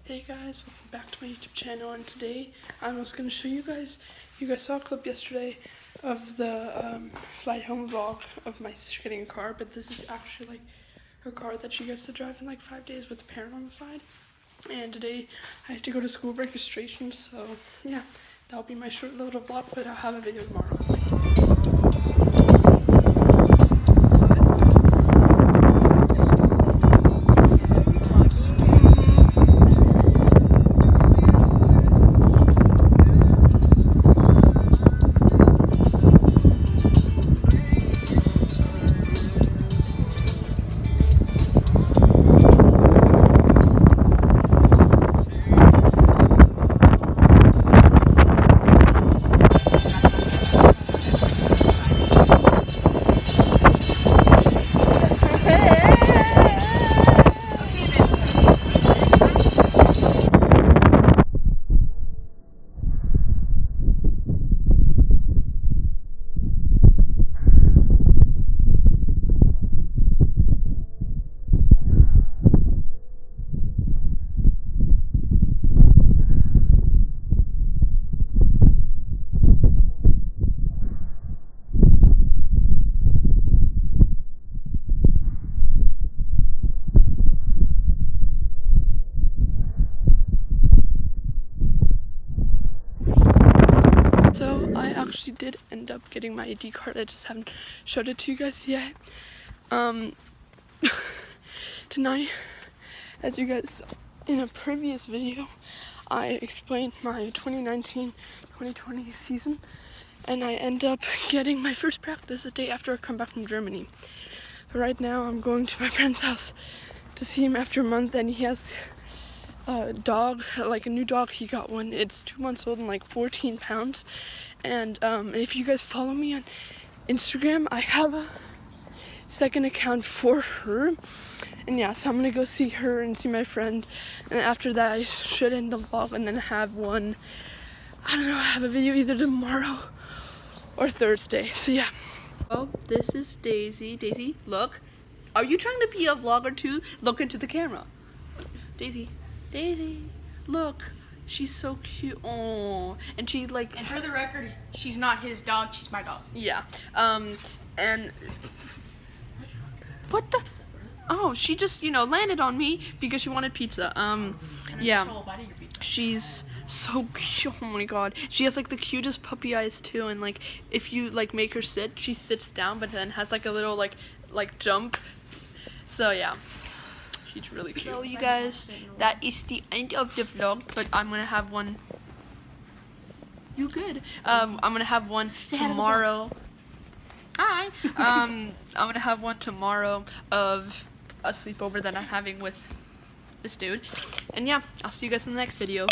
Hey guys, welcome back to my YouTube channel, and today I was going to show you guys saw a clip yesterday of the flight home vlog of my sister getting a car, but this is actually like her car that she gets to drive in like 5 days with a parent on the side. And today I have to go to school registration, so yeah, that'll be my short little vlog, but I'll have a video tomorrow. So I actually did end up getting my ID card. I just haven't showed it to you guys yet. Tonight, as you guys saw in a previous video, I explained my 2019-2020 season, and I end up getting my first practice the day after I come back from Germany. But right now I'm going to my friend's house to see him after a month, and he has a dog, like a new dog. He got one. It's 2 months old and like 14 pounds. And if you guys follow me on Instagram, I have a second account for her. And yeah, so I'm gonna go see her and see my friend. And after that, I should end the vlog and then have one, I don't know, have a video either tomorrow or Thursday. So yeah. Well, this is Daisy. Daisy, look. Are you trying to be a vlogger too? Look into the camera. Daisy. Daisy, look, she's so cute. Oh, and she like. And for the record, she's not his dog. She's my dog. Yeah. And what the? Oh, she just landed on me because she wanted pizza. Yeah. She's so cute. Oh my god. She has like the cutest puppy eyes too, and like if you like make her sit, she sits down, but then has like a little like jump. So yeah. She's really cute. So you guys, that is the end of the vlog, but I'm gonna have one. You good? I'm gonna have one tomorrow. Hi. I'm gonna have one tomorrow of a sleepover that I'm having with this dude. And yeah, I'll see you guys in the next video.